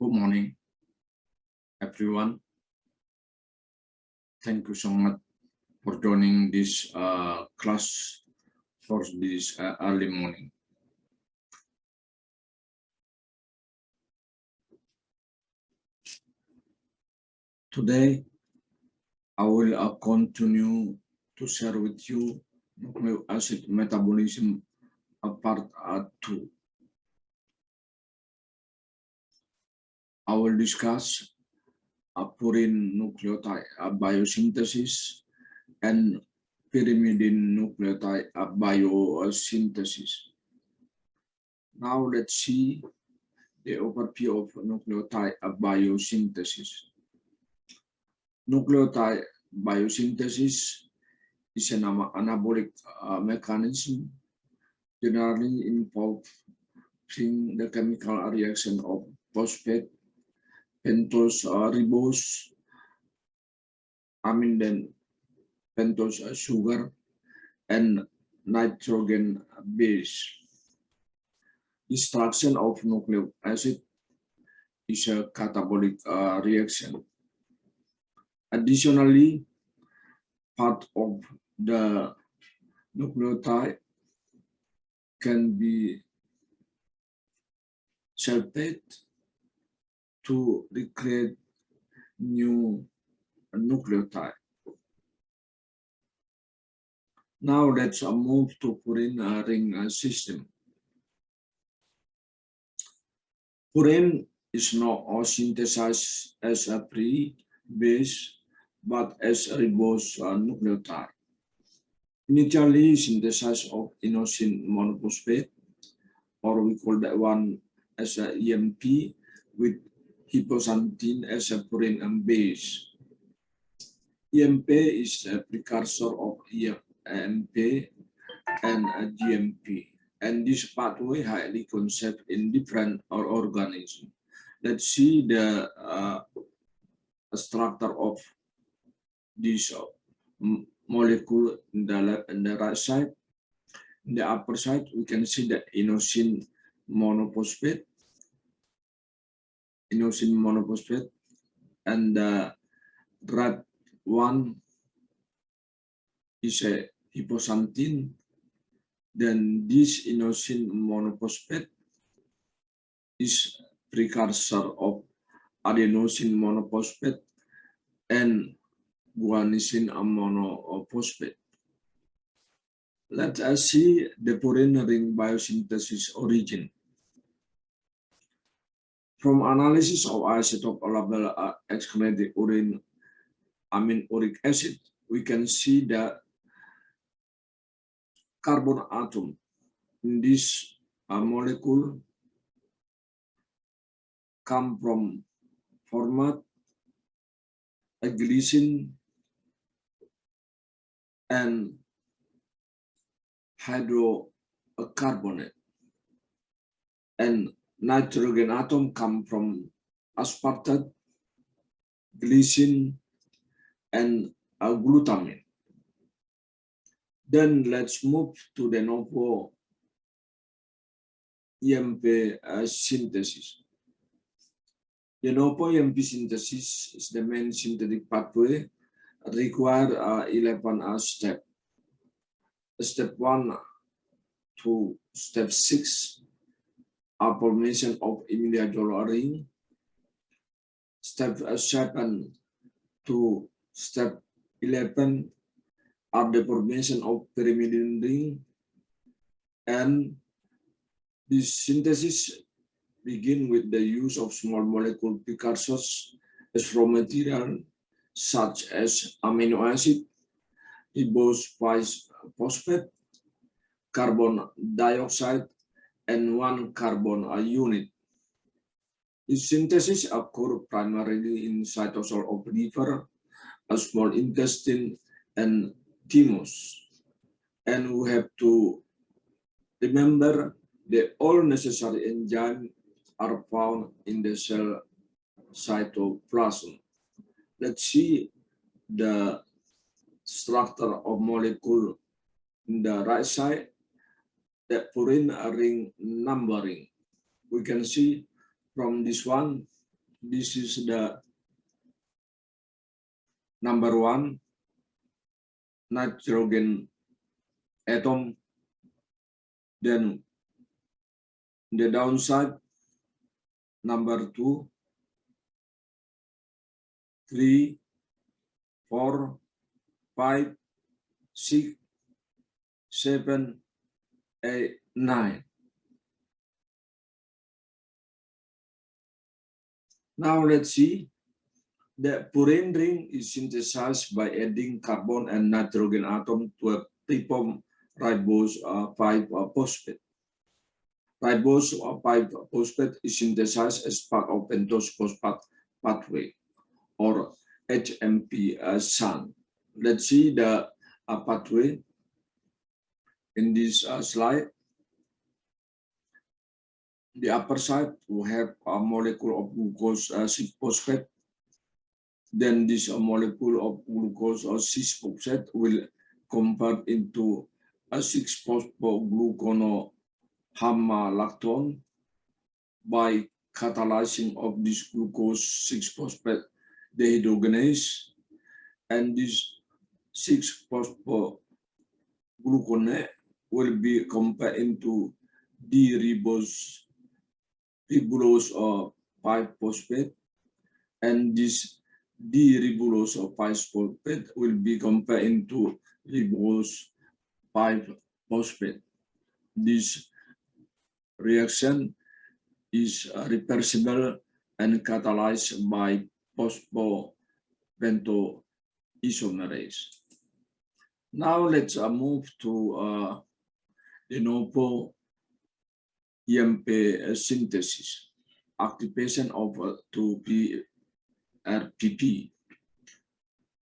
Good morning, everyone. Thank you so much for joining this class for this early morning. Today, I will continue to share with you nucleic acid metabolism part 2. I will discuss purine nucleotide biosynthesis and pyrimidine nucleotide biosynthesis. Now let's see the overview of nucleotide biosynthesis. Nucleotide biosynthesis is an anabolic mechanism generally involving the chemical reaction of phosphate, pentose, ribose, amine, then pentose sugar, and nitrogen base. Destruction of nucleic acid is a catabolic reaction. Additionally, part of the nucleotide can be sulfate to recreate new nucleotide. Now let's move to purine ring system. Purine is not synthesized as a pre-base but as a ribose nucleotide. Initially synthesis of inosine monophosphate, or we call that one as a EMP, with hypoxanthine as a purine base. EMP is a precursor of EMP and GMP, and this pathway highly conserved in different organisms. Let's see the structure of this molecule in the left and the right side. In the upper side, we can see the inosine monophosphate, and the right one is a hypoxanthine. Then this inosine monophosphate is precursor of adenosine monophosphate and guanosine monophosphate. Let us see the purine ring biosynthesis origin. From analysis of isotope level excreted urine amine uric acid, we can see that carbon atom in this molecule come from format a glycine and hydrocarbonate, and nitrogen atom come from aspartate, glycine, and glutamine. Then let's move to the Novo EMP synthesis. The Novo EMP synthesis is the main synthetic pathway, require 11 steps. Step 1 to step 6 are formation of imidazole ring. Step 7 to step 11 are the formation of pyrimidine ring, and this synthesis begin with the use of small molecule precursors as raw material such as amino acid, ribose phosphate, carbon dioxide, and 1 carbon unit. This synthesis occurs primarily in cytosol of liver, a small intestine, and thymus. And we have to remember that all necessary enzymes are found in the cell cytoplasm. Let's see the structure of molecule in the right side, the purine ring numbering. We can see from this one, This is the number one nitrogen atom. Then the downside, number 2, 3, 4, 5, 6, 7, 8, 9. Now let's see. The purine ring is synthesized by adding carbon and nitrogen atom to a triple ribose 5-phosphate. Ribose 5-phosphate is synthesized as part of pentose phosphate pathway, or HMP SAN. Let's see the pathway in this slide. The upper side will have a molecule of glucose 6-phosphate. Then this molecule of glucose 6-phosphate will convert into a 6-phosphogluconohammalactone by catalyzing of this glucose 6-phosphate dehydrogenase, and this 6-phosphogluconate will be converted into D-ribose 5-phosphate, and this D-ribose 5-phosphate will be converted into ribose 5-phosphate. This reaction is reversible and catalyzed by phosphobentoisomerase. Now let's move to the Novo EMP synthesis, activation of 2-PRPP.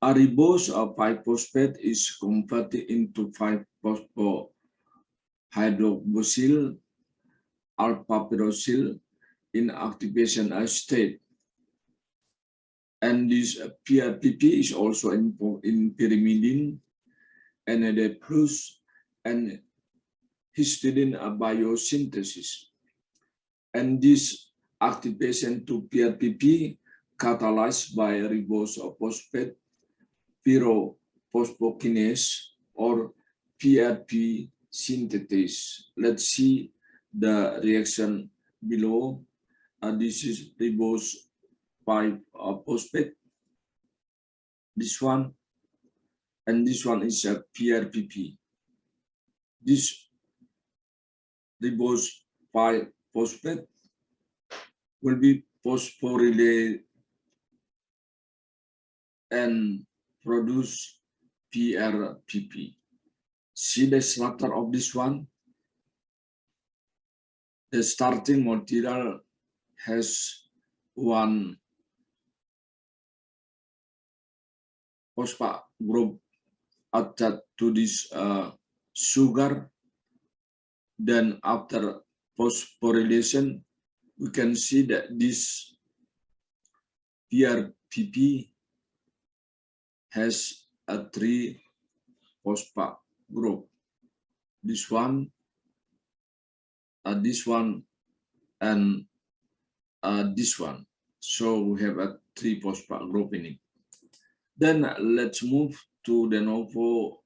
A ribose 5-phosphate is converted into 5-phosphohydroxyl alpha-pyroxyl in activation state. And this PRPP is also in pyrimidine, NAD+, and histidine biosynthesis. And this activation to PRPP catalyzed by ribose phosphate pyrophosphokinase, or PRP synthesis. Let's see the reaction below. This is ribose 5-phosphate. This one, and this one is a PRPP. This ribose 5-phosphate will be phosphorylated and produce PRPP. See the structure of this one. The starting material has one phosphate group attached to this sugar. Then after phosphorylation, we can see that this PRPP has a 3 phosphate group. This one, and this one. So we have a 3 phosphate group in it. Then let's move to de novo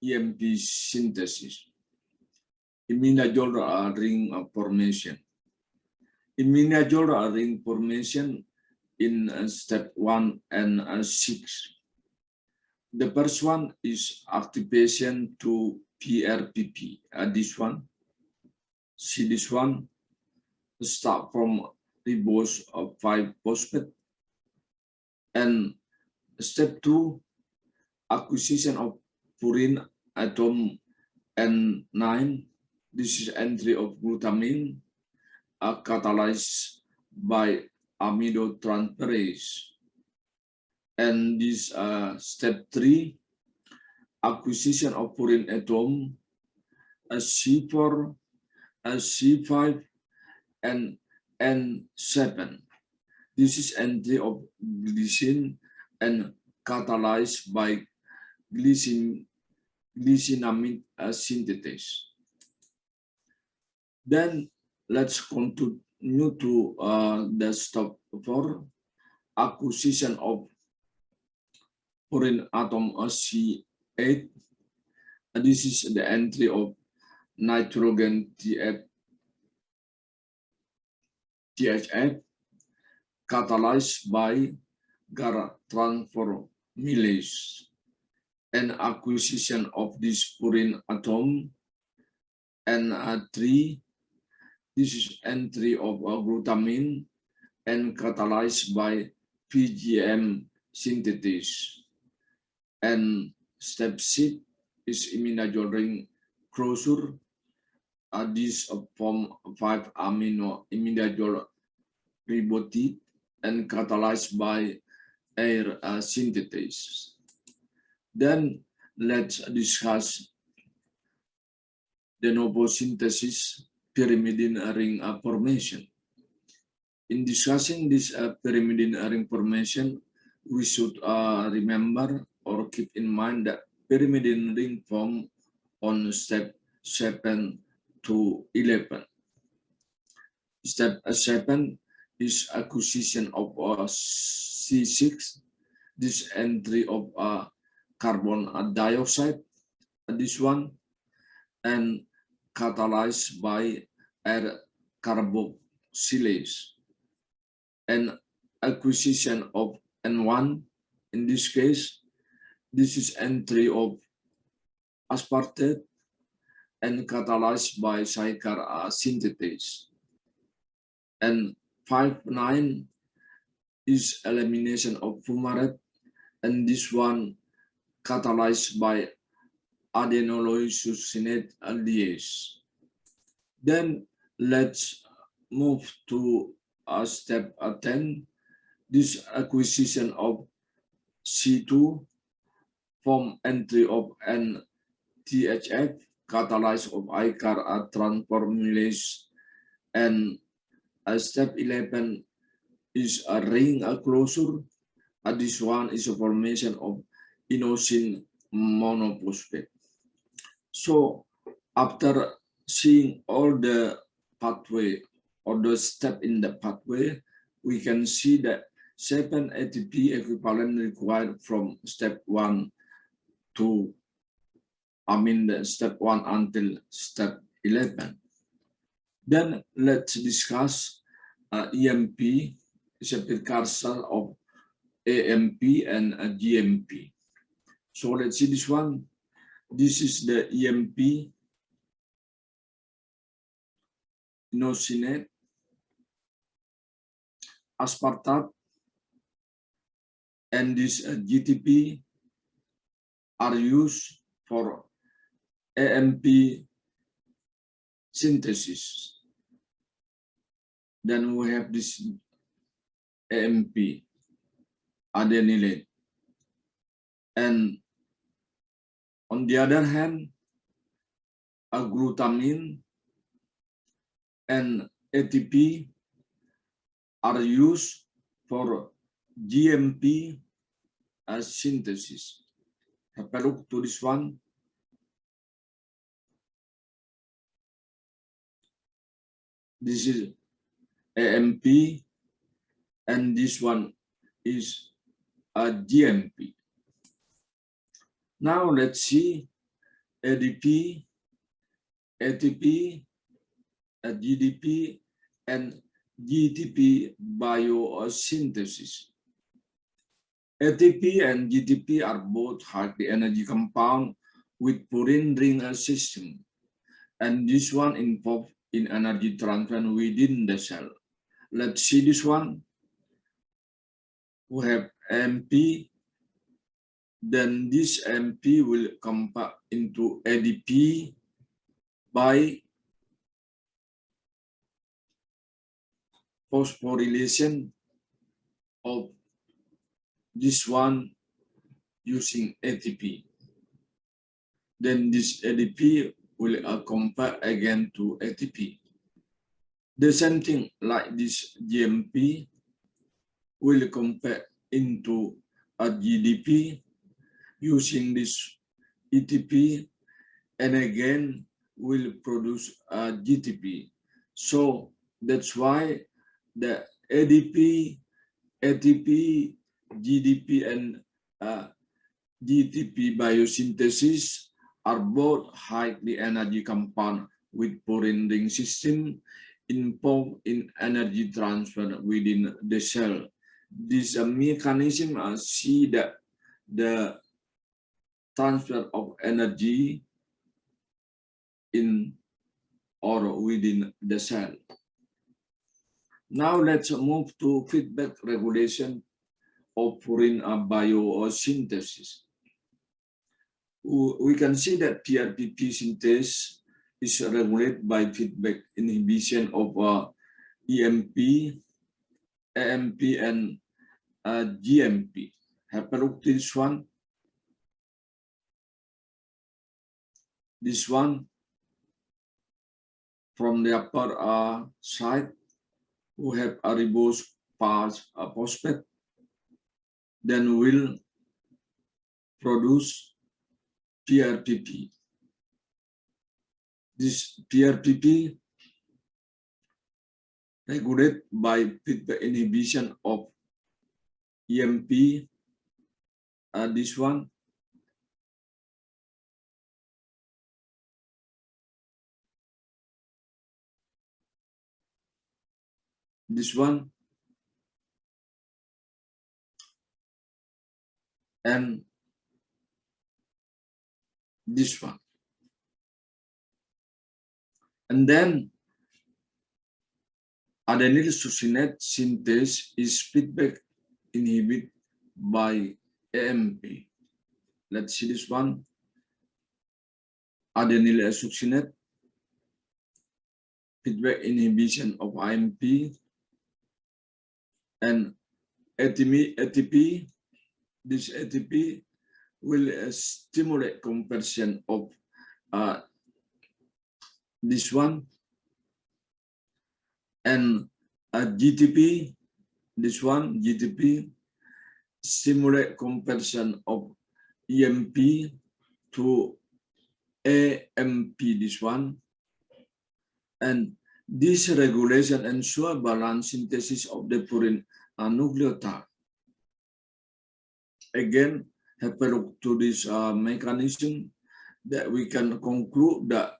EMP synthesis. Imidazole ring formation. Imidazole ring formation in step 1 and 6. The first one is activation to PRPP. This one. See this one. Start from ribose 5-phosphate. And step 2, acquisition of purine atom N9. This is entry of glutamine catalyzed by aminotransferase. And this step 3, acquisition of purine atom C4, C5, and N7. This is entry of glycine and catalyzed by glycinamide synthesis. Then let's continue to the step for acquisition of purine atom C8. This is the entry of nitrogen THF catalyzed by GAR transformylase and acquisition of this purine atom N3. This is entry of glutamine and catalyzed by PGM synthesis. And step 6 is imidazole ring closure. This form 5 amino imidazole ribotide and catalyzed by air synthesis. Then let's discuss the Novo synthesis pyrimidine ring formation. In discussing this pyrimidine ring formation, we should remember or keep in mind that pyrimidine ring form on step 7 to 11. Step 7 is acquisition of C6, this entry of carbon dioxide, this one, and catalyzed by air carboxylase, and acquisition of N1. In this case, this is entry of aspartate and catalyzed by Sycar synthetase. And 5,9 is elimination of fumarate, and this one catalyzed by adenylosuccinate aldehase. Then let's move to step 10. This acquisition of C2 form entry of NTHF catalyzed of ICAR transformylase, and step 11 is a ring closure. This one is a formation of inosine monophosphate. So after seeing all the pathway or the step in the pathway, we can see that 7 ATP equivalent required from step 1 to step 1 until step 11. Then let's discuss EMP is a precursor of AMP and GMP. So let's see this one. This is the EMP, inosinate, aspartate, and this GTP are used for AMP synthesis. Then we have this AMP, adenylate. And on the other hand, a glutamine and ATP are used for GMP synthesis. Have a look to this one. This is AMP, and this one is a GMP. Now let's see ADP, ATP, GDP, and GTP biosynthesis. ATP and GTP are both high energy compound with purine ring system, and this one involved in energy transfer within the cell. Let's see this one. We have AMP, then this AMP will compact into ADP by phosphorylation of this one using ATP. Then this ADP will compact again to ATP. The same thing like this GMP will compact into a GDP using this ATP, and again will produce a GTP. So that's why the ADP, ATP, GDP, and GTP biosynthesis are both highly energy compound with purine ring system involved in energy transfer within the cell. This mechanism see that the transfer of energy in or within the cell. Now let's move to feedback regulation of purine biosynthesis. We can see that PRPP synthesis is regulated by feedback inhibition of EMP, AMP, and GMP. Have a look at this one. This one from the upper side, who have a ribose phosphate, then will produce PRPP. This PRPP regulated by feedback inhibition of EMP, this one, this one, and this one. And then adenyl succinate synthase is feedback inhibited by AMP. Let's see this one. Adenyl succinate, feedback inhibition of AMP, and ATP. This ATP will stimulate conversion of this one, and GTP, this one, GTP, stimulate conversion of EMP to AMP, this one, and this regulation ensure balanced synthesis of the purine nucleotide. Again, have a look to this mechanism that we can conclude that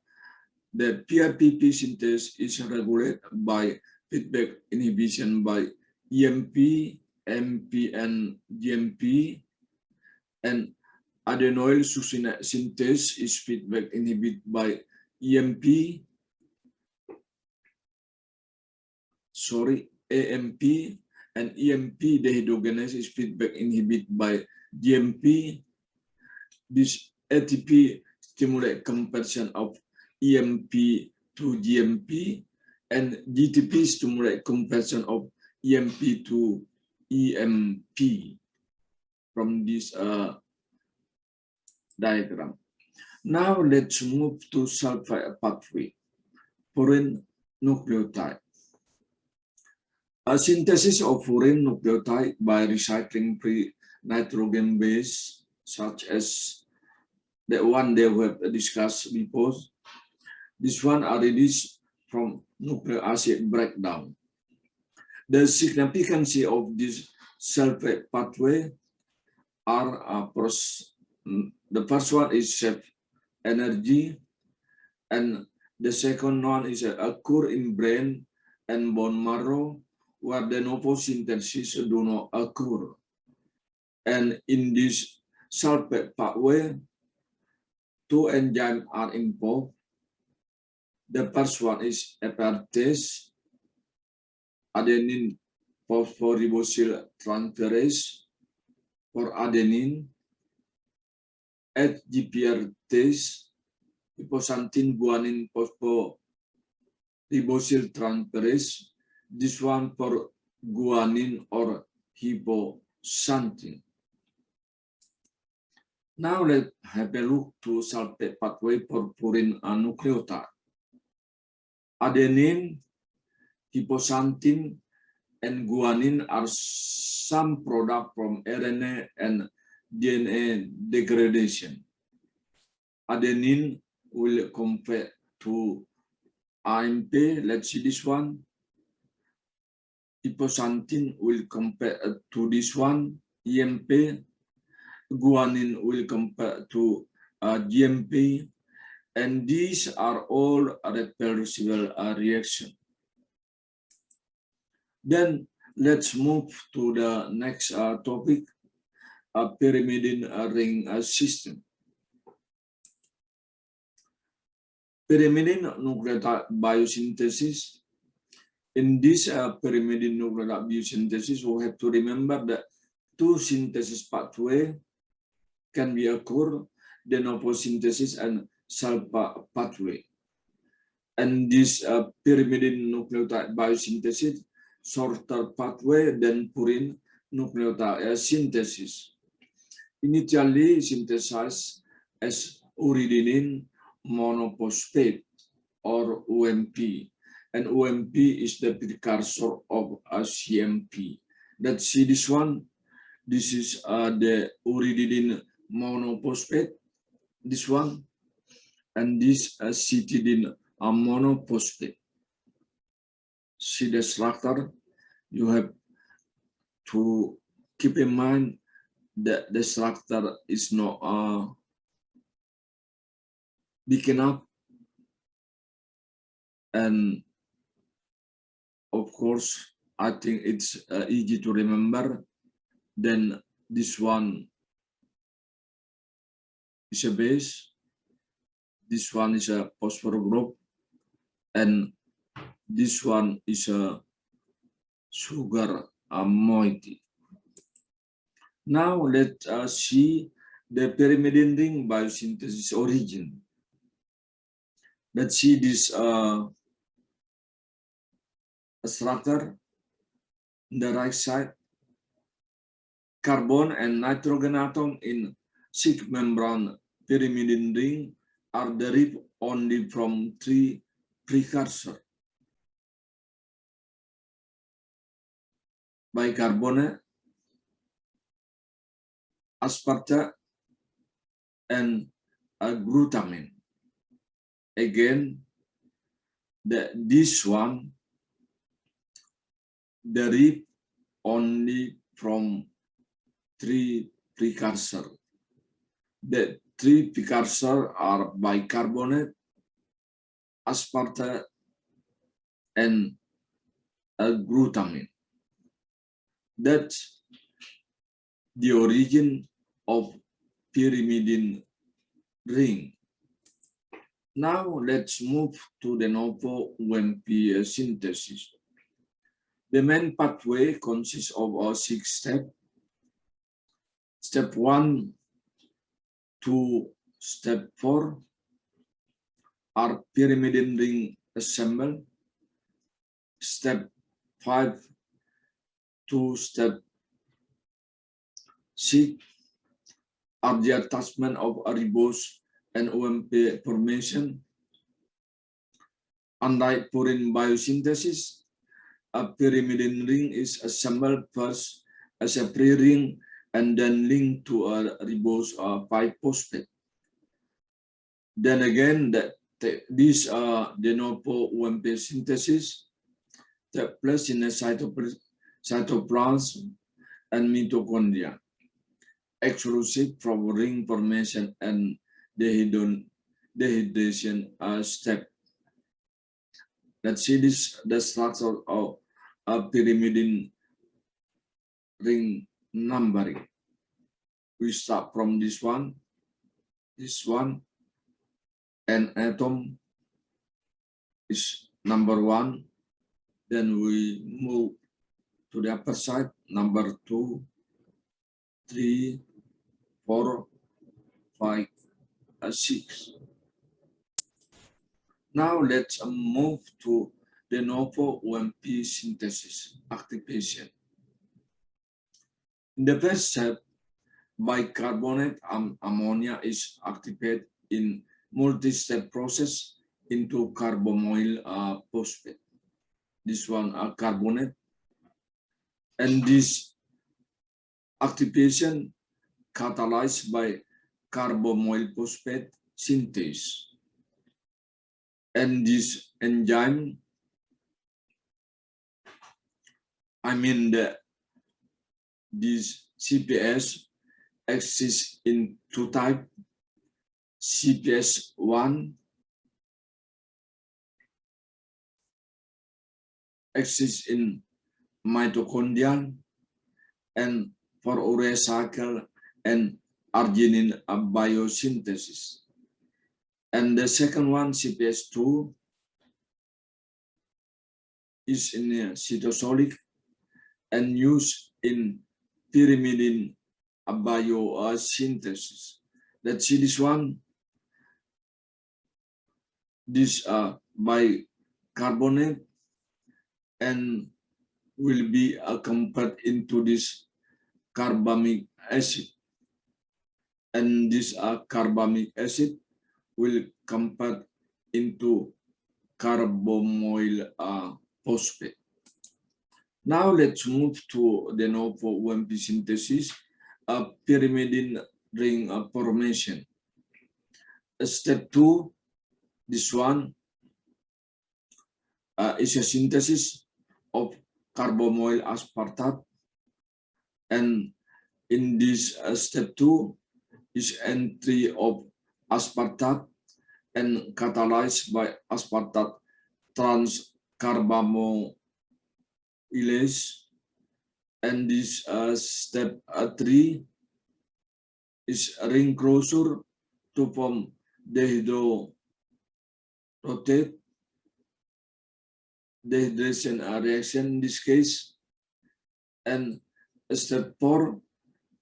the PRPP synthesis is regulated by feedback inhibition by EMP, MP, and GMP, and adenyl succinate synthase is feedback inhibited by AMP, and EMP dehydrogenase is feedback inhibited by GMP. This ATP stimulate conversion of EMP to GMP, and GTP stimulate conversion of EMP to EMP from this diagram. Now let's move to sulphide pathway, purine nucleotide. A synthesis of purine nucleotide by recycling free nitrogen base, such as the one they have discussed before. This one are released from nucleic acid breakdown. The significance of this sulphide pathway are the first one is save energy, and the second one is occur in brain and bone marrow, where the Novo synthesis do not occur. And in this sulphide pathway, two enzymes are involved. The first one is APRTase, adenine phosphoribosyl transferase for adenine, HGPRTase, hypoxanthine guanine phosphoribosyl transferase, this one for guanine or hypoxanthine. Now let's have a look to sulphide pathway for purine nucleotide. Adenine, hypoxanthine, and guanine are some product from RNA and DNA degradation. Adenine will convert to AMP. Let's see this one. iposantin will compare to this one, EMP, guanine will compare to GMP, and these are all reversible reaction. Then let's move to the next topic, pyrimidine ring system. Pyrimidine nucleotide biosynthesis. In this pyrimidine nucleotide biosynthesis, we have to remember that two synthesis pathway can be occur, de novo synthesis and Sulphide Pathway. And this pyrimidine nucleotide biosynthesis, shorter pathway than purine nucleotide synthesis. Initially synthesized as uridine monophosphate or UMP, and UMP is the precursor of CMP. Let's see this one. This is the uridine monophosphate, this one, and this cytidine monophosphate. See the structure. You have to keep in mind that the structure is not big enough, and of course I think it's easy to remember. Then this one is a base, this one is a phosphorus group, and this one is a sugar moiety. Now let's see the pyrimidine ring biosynthesis origin. Let's see this structure on the right side. Carbon and nitrogen atom in thick membrane pyrimidine ring are derived only from three precursors: bicarbonate, aspartate, and glutamine. Again, this one derived only from three precursors. The three precursors are bicarbonate, aspartate, and glutamine. That's the origin of pyrimidine ring. Now let's move to the Novo UMP synthesis. The main pathway consists of 6 steps. Step 1 to step 4 are pyrimidine ring assembled. Step 5 to step 6 are the attachment of ribose and UMP formation. Unlike purine biosynthesis, a pyrimidine ring is assembled first as a pre-ring and then linked to a ribose 5-phosphate. Then again, this de novo UMP synthesis takes place in a cytoplasm and mitochondria, exclusive from ring formation and dehydration step. Let's see the structure of a pyrimidine ring numbering. We start from this one, and atom is number 1. Then we move to the upper side, number 2, 3, 4, 5, 6. Now let's move to the Novo UMP synthesis activation. In the first step, bicarbonate ammonia is activated in multi-step process into carbomoyl phosphate. This one carbonate, and this activation catalyzed by carbomoyl phosphate synthase. And this enzyme I mean that this CPS exists in two types, CPS1 exists in mitochondria and for urea cycle and arginine biosynthesis. And the second one, CPS2, is in cytosolic and used in pyrimidine biosynthesis. Let's see this one. This bicarbonate and will be converted into this carbamic acid, and this carbamic acid will convert into carbomoyl phosphate. Now let's move to the Novo UMP synthesis, pyrimidine ring formation. Step 2, this one is a synthesis of carbomoyl aspartate, and in this step 2 is entry of aspartate and catalyzed by aspartate transcarbamylase, and this step 3 is ring closure to form dehydration reaction in this case, and step 4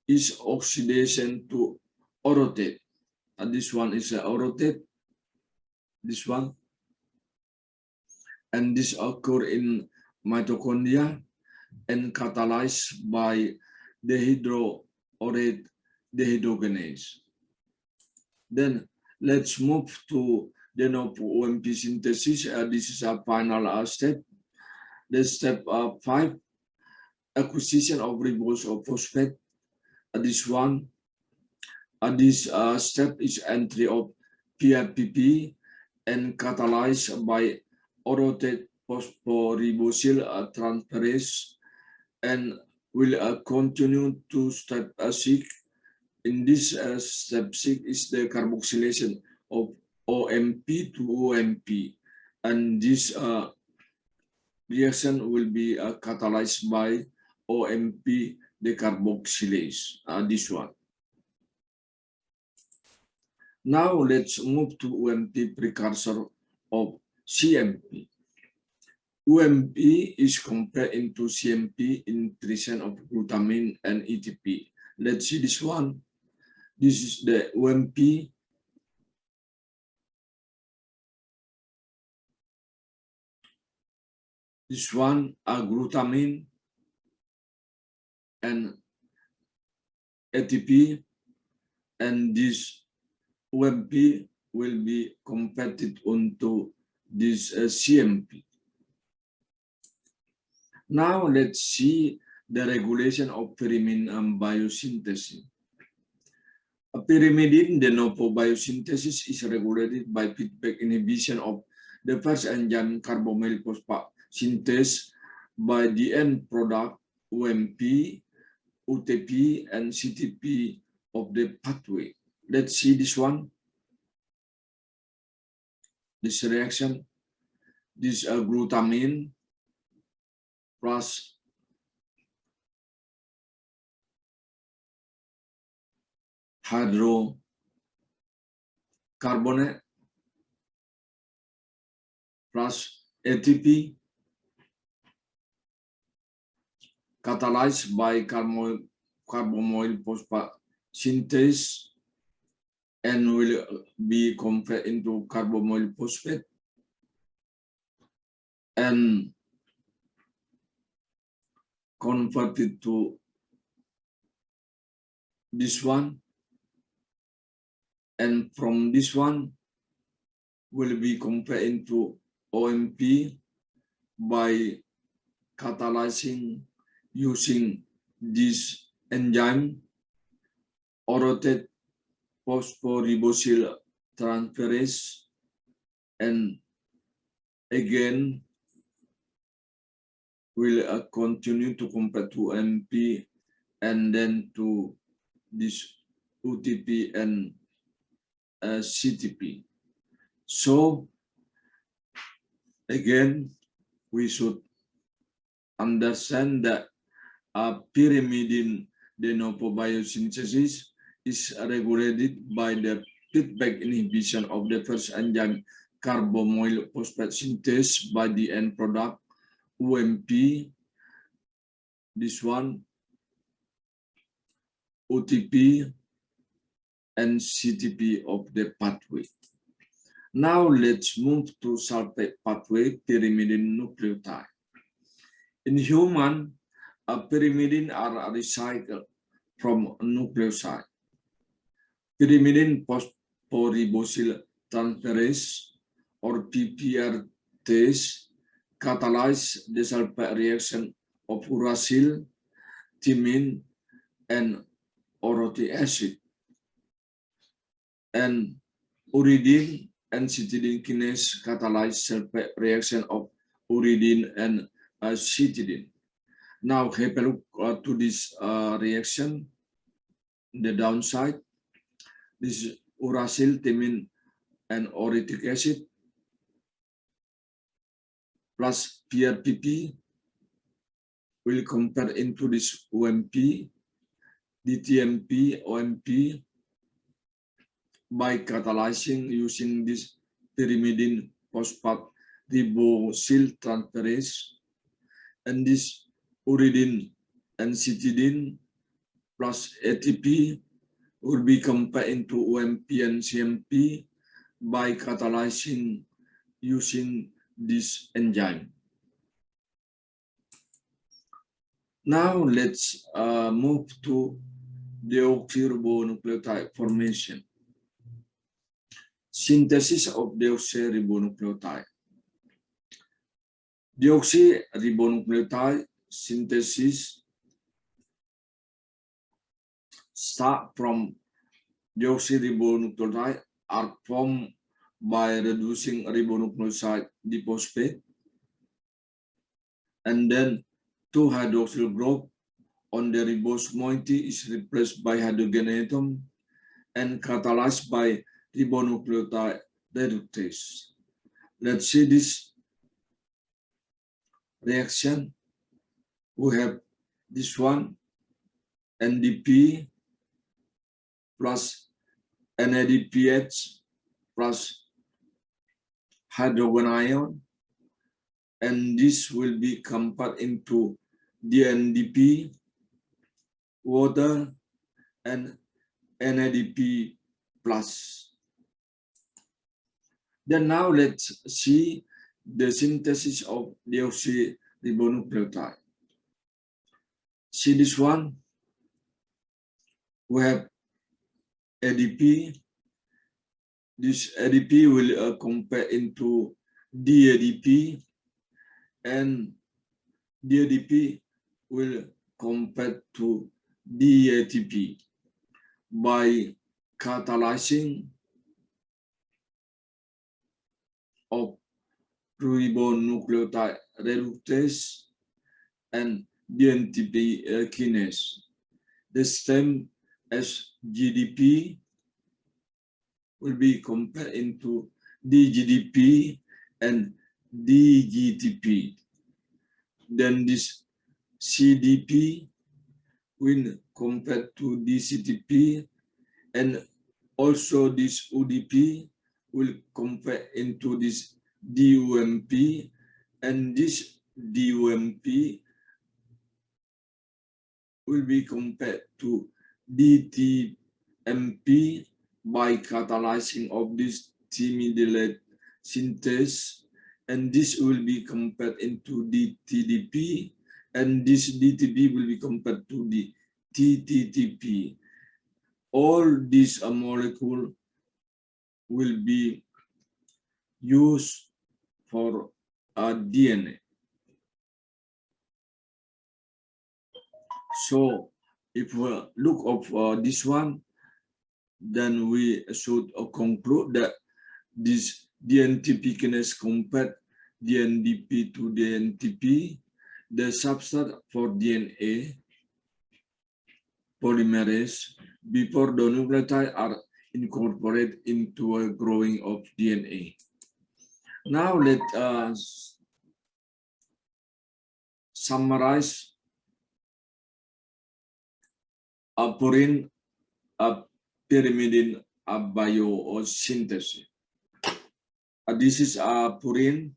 is oxidation to orotate. This one is orotate, this one, and this occur in mitochondria and catalyzed by dehydroorate dehydrogenase. Then let's move to the Novo UMP synthesis. This is a final step. The step 5, acquisition of ribose of phosphate. This one, this step is entry of PIPP and catalyzed by orotate phosphoribosyl transferase, and will continue to step 6. In this step 6 is the carboxylation of OMP to OMP, and this reaction will be catalyzed by OMP decarboxylase, this one. Now let's move to UMP precursor of CMP. UMP is compared into CMP in presence of glutamine and ATP. Let's see this one. This is the UMP. This one are glutamine and ATP, and this UMP will be converted onto this CMP. Now let's see the regulation of pyrimidine biosynthesis. A pyrimidine de novo biosynthesis is regulated by feedback inhibition of the first enzyme carbomoyl phosphate synthase by the end product UMP, UTP, and CTP of the pathway. Let's see this one. This reaction, this glutamine plus hydrocarbonate plus ATP catalyzed by carbomoyl phosphate synthase and will be converted into carbomoyl phosphate and converted to this one, and from this one will be converted into OMP by catalyzing using this enzyme orotate phosphoribosyl transferase, and again will continue to compare to MP and then to this UTP and CTP. So again, we should understand that pyrimidine de novo biosynthesis is regulated by the feedback inhibition of the first enzyme carbomoyl phosphate synthase by the end product UMP, this one, UTP, and CTP of the pathway. Now let's move to sulphide pathway pyrimidine nucleotide. In human, pyrimidine are recycled from nucleoside. Pyrimidine phosphoribosyl transferase or PPRTase catalyze the sulfide reaction of uracil, thymine, and orotic acid, and uridine and cytidine kinase catalyze sulfide reaction of uridine and cytidine. Now have a look to this reaction, the downside. This is uracil, thymine, and orotic acid plus PRPP will compare into this OMP, DTMP, OMP by catalyzing using this pyrimidine phosphate ribosyl transferase, and this uridine and cytidine plus ATP will be compared into OMP and CMP by catalyzing using this enzyme. Now let's move to deoxyribonucleotide formation. Synthesis of deoxyribonucleotide. Deoxyribonucleotide synthesis start from deoxyribonucleotide are formed by reducing ribonucleoside diphosphate, and then 2-hydroxyl group on the ribose moiety is replaced by hydrogen atom and catalyzed by ribonucleotide reductase. Let's see this reaction. We have this one, NDP plus NADPH plus hydrogen ion, and this will be compared into DNDP, water, and NADP plus. Then now let's see the synthesis of deoxyribonucleotide. See this one, we have ADP. This ADP will compare into DADP, and DADP will compare to DATP by catalyzing of ribonucleotide reductase and DNTP kinase. The same as GDP will be compared into DGDP and DGTP. Then this CDP will compare to DCTP, and also this UDP will compare into this DUMP, and this DUMP will be compared to DTMP by catalyzing of this thymidylate synthase, and this will be compared into DTDP, and this DTP will be compared to the TTTP. All these molecules will be used for DNA. So if we look at this one, then we should conclude that this DNTP kinase compared DNDP to DNTP, the substrate for DNA polymerase before the nucleotides are incorporated into a growing of DNA. Now let us summarize purine pyrimidine biosynthesis. This is a purine,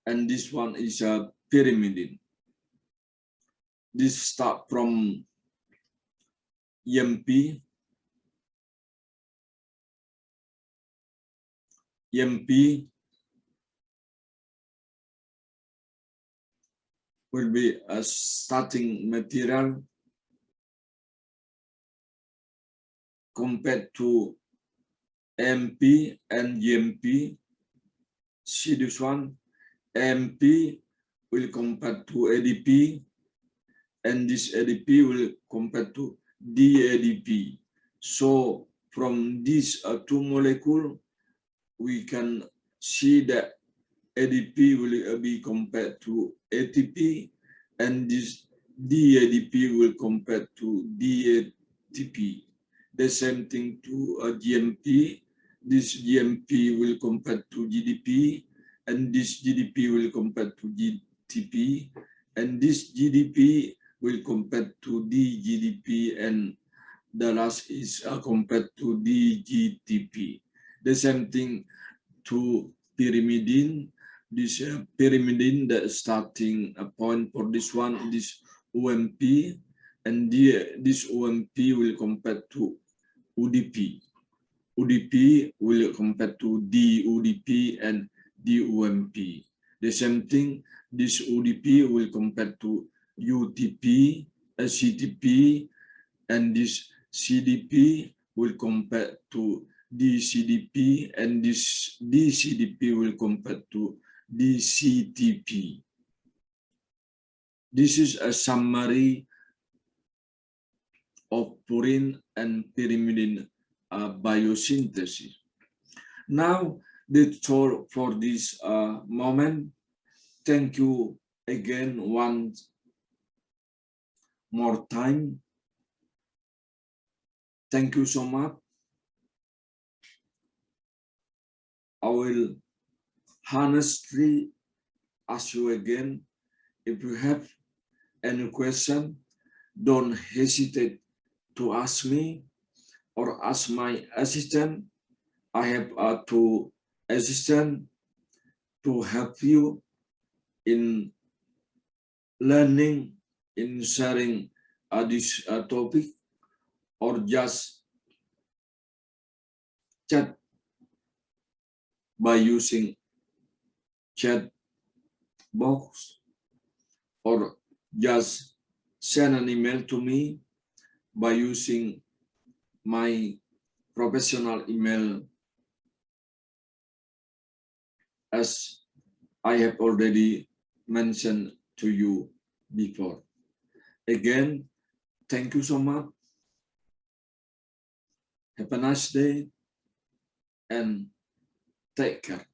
and this one is a pyrimidine. This start from EMP. EMP will be a starting material compared to MP and GMP. See this one, MP will compare to ADP, and this ADP will compare to DADP. So from these two molecules, we can see that ADP will be compared to ATP, and this DADP will compare to DATP. The same thing to GMP. This GMP will compare to GDP, and this GDP will compare to GTP, and this GDP will compare to DGDP, and the last is compared to DGTP. The same thing to pyrimidine. This pyrimidine, the starting point for this one, this OMP, and this OMP will compare to UDP. UDP will compare to DUDP and DOMP. The same thing, this UDP will compare to UTP, CTP, and this CDP will compare to DCDP, and this DCDP will compare to DCTP. This is a summary of purine and pyrimidine biosynthesis. Now, that's all for this moment. Thank you again once more time. Thank you so much. I will honestly ask you again, if you have any question, don't hesitate to ask me or ask my assistant. I have two assistants to help you in learning, in sharing this topic, or just chat by using chat box, or just send an email to me by using my professional email, as I have already mentioned to you before. Again, thank you so much. Have a nice day and take care.